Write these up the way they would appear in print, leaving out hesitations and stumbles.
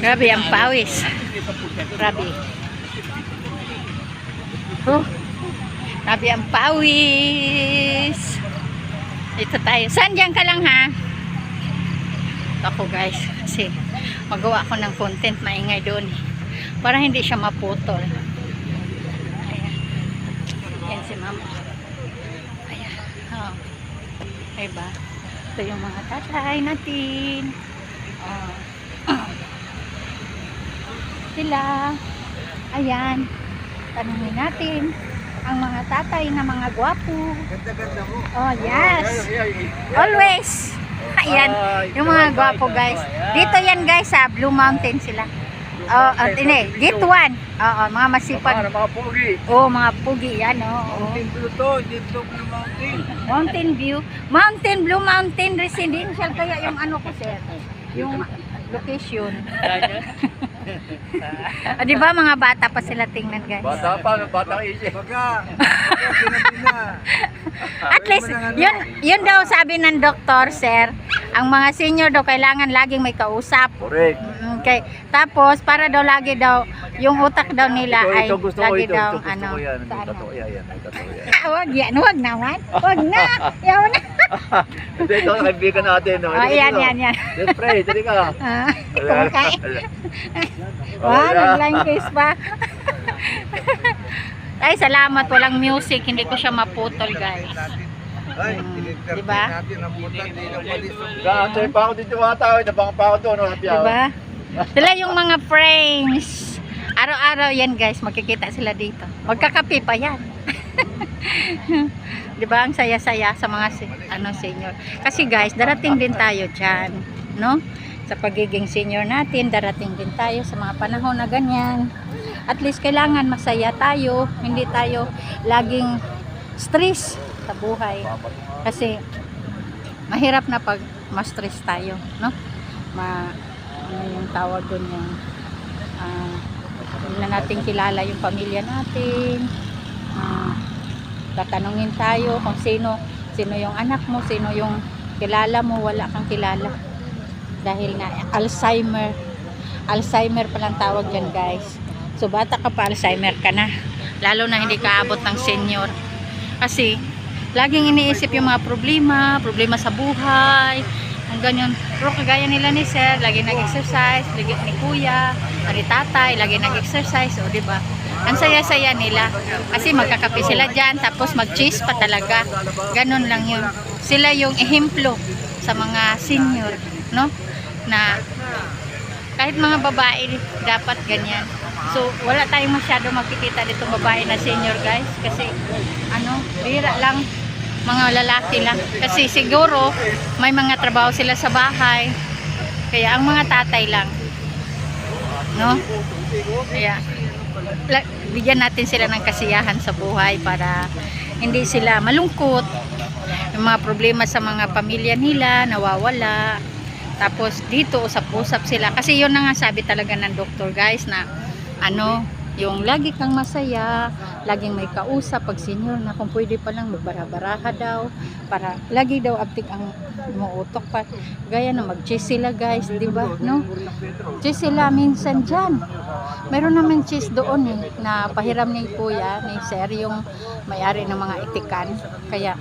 Grabe ang pawis. Grabe. Oh. Grabe ang pawis. Ito tayo. Saan dyan ka lang ha? Ako guys. Kasi magawa ko ng content. Maingay doon. Para hindi siya maputol. Ayan. Ayan si mama. Ayan. Oh. Diba? Ito yung mga tatay natin. Oh. Sila. Ayan. Tanungin natin ang mga tatay na mga gwapo. Ganda-ganda mo. Oh, yes. Always. Ayan. Yung mga gwapo guys. Dito yan guys sa Blue Mountain sila. Oh, Gate 1. Oo, mga masipag. Mga pugi. Oh, mga pugi yan, oh. Mountain Blue to, dito Blue Mountain. Mountain View. Mountain Blue Mountain Residential kaya yung ano ko sir. Yung location. Di ba mga bata pa sila tingnan guys? Bata pa, batang isip. Baga. At least, yun daw sabi ng doktor, sir, ang mga senior daw kailangan laging may kausap. Correct. Okay. Tapos, para daw lagi daw, yung utak daw nila ay Ito gusto ko lagi ito. daw, Ito gusto ko yan. sa ano. Totoo yan. Totoo yan. Wag yan, wag naman. Wag na. Yaw na. Ito, kaibigan natin. No? Oh, yan. Let's pray. Dali ka. Kumakain. Wow, nag-line case pa. Ay, salamat. Walang music. Hindi ko siya maputol, guys. Diba? Answer pa ako dito mga tao. Nabang pa ako doon. Diba? Sila yung mga friends. Araw-araw yan, guys. Magkikita sila dito. Magkakape pa yan. Diba? Ang saya-saya sa mga senior. Kasi guys, darating din tayo dyan. No? Sa pagiging senior natin, darating din tayo sa mga panahon na ganyan. At least kailangan masaya tayo, hindi tayo laging stress sa buhay. Kasi mahirap na pag ma-stress tayo, no? Ano yung tawag doon yung hindi na natin kilala yung pamilya natin. Tatanungin tayo kung sino yung anak mo, sino yung kilala mo, wala kang kilala. Dahil nga Alzheimer palang tawag dyan guys. So bata ka pa, Alzheimer ka na. Lalo na hindi ka abot ng senior. Kasi laging iniisip yung mga problema sa buhay, ang ganyan. Pero kagaya nila ni sir, lagi nag-exercise, lagi ni kuya, ni tatay, lagi nag-exercise, o diba? Ang saya-saya nila. Kasi magkakape sila dyan, tapos mag-cheese pa talaga. Ganon lang yun. Sila yung ehemplo sa mga senior, no? Na kahit mga babae dapat ganyan. So wala tayong masyado makikita dito babae na senior guys, kasi bira lang, mga lalaki lang, kasi siguro may mga trabaho sila sa bahay, kaya ang mga tatay lang, no? Kaya bigyan natin sila ng kasiyahan sa buhay para hindi sila malungkot, yung mga problema sa mga pamilya nila nawawala. Tapos dito usap-usap sila. Kasi yun na nga sabi talaga ng doktor guys, na yung lagi kang masaya, laging may kausap pag senior na, kung pwede pa lang magbara-baraha daw, para lagi daw abtik ang umuutok pa. Gaya na mag-cheese sila guys, diba? No? Cheese sila minsan dyan. Meron naman cheese doon na pahiram ni kuya, ni sir, yung may-ari ng mga itikan. Kaya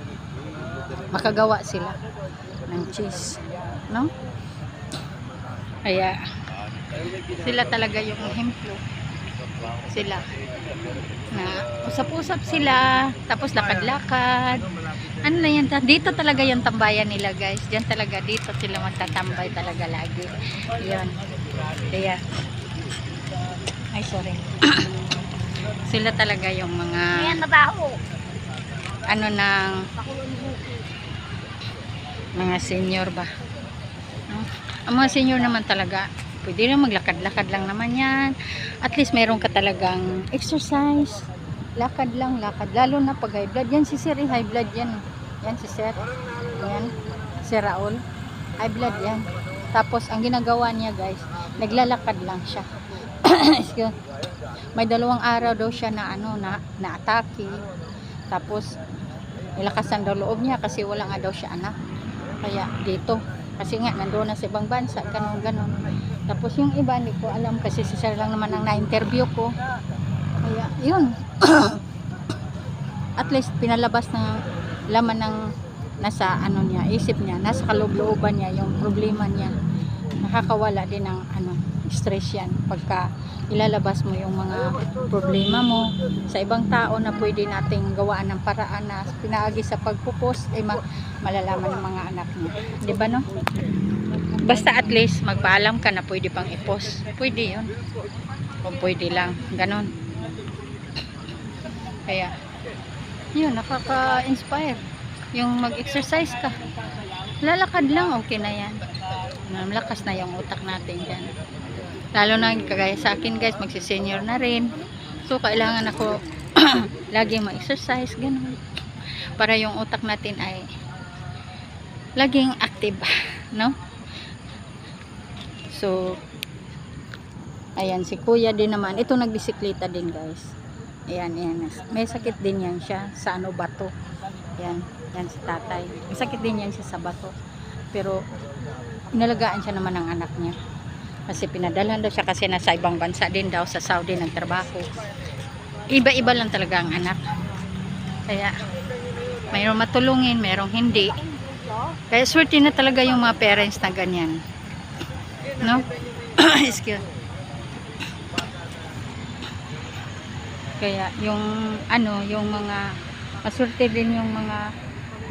makagawa sila ng cheese. No? Kaya sila talaga yung ehemplo. Sila na usap-usap sila, tapos lakad-lakad. Ano na yan, dito talaga yung tambayan nila guys. Diyan talaga, dito sila magtatambay talaga lagi. Yan. Kaya sorry. Sila talaga yung mga ng mga senior ba. Ang mga senior naman talaga, pwede rin maglakad-lakad lang naman yan. At least meron ka talagang exercise. Lakad lang, lakad. Lalo na pag high blood. Yan si sir, high blood yan. Yan si sir. Yan. Si Raul. High blood yan. Tapos, ang ginagawa niya guys, naglalakad lang siya. May 2 araw daw siya na na-atake. Tapos, nilakasan daw loob niya kasi wala nga daw siya anak. Kaya dito. kasi nga nandoon na sa ibang bansa, ganon. Tapos yung iba hindi ko alam kasi si sir lang naman ang na-interview ko. Kaya yun. At least pinalabas na laman ng nasa ano niya, isip niya, nasa kaloob-looban niya yung problema niya. Nakakawala din ng stress yan pagka ilalabas mo yung mga problema mo sa ibang tao na pwede nating gawaan ng paraan na pinaagi sa pagpupost ay malalaman ng mga anak niya, di ba no? Basta at least magpaalam ka na pwede pang i-post, pwede yun kung pwede lang, ganon. Kaya yun, nakaka-inspire yung mag-exercise ka, lalakad lang, okay na yan. Malakas na yung utak natin dyan. Lalo na kagaya sa akin guys, magsi-senior na rin. So kailangan ako laging ma-exercise, ganun. Para yung utak natin ay laging active, no? So ayan, si kuya din naman. Ito nagbisikleta din guys. Ayan. May sakit din yan siya sa bato. Yan si tatay. May sakit din yan siya sa bato. Pero inalagaan siya naman ng anak niya. Kasi pinadalhan daw siya kasi nasa ibang bansa din daw sa Saudi nagtrabaho. Iba-iba lang talaga ang anak. Kaya mayroong matulungin, mayroong hindi. Kaya swerte na talaga yung mga parents na ganyan. No? Excuse. Kaya yung yung mga maswerte din yung mga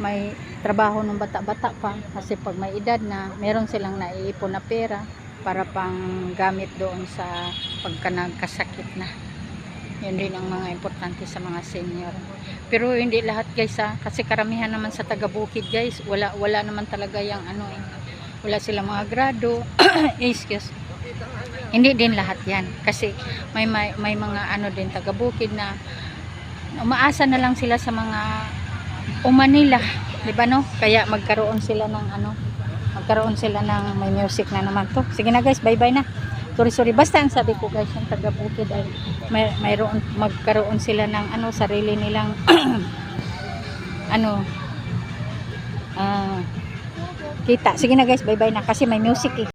may trabaho ng bata-bata pa kasi pag may edad na meron silang naiipon na pera para pang gamit doon sa pagka nagkasakit na. Yun din ang mga importante sa mga senior. Pero hindi lahat guys kasi karamihan naman sa taga-bukid guys, wala naman talaga yung wala silang mga grado. Excuse. Hindi din lahat yan kasi may mga din taga-bukid na umaasa na lang sila sa mga umanila, di ba no? Kaya magkaroon sila ng may music na naman to. Sige na guys, bye bye na. Sorry, basta ang sabi ko guys, yung taga-bukid ay magkaroon sila ng sarili nilang kita. Sige na guys, bye bye na kasi may music eh.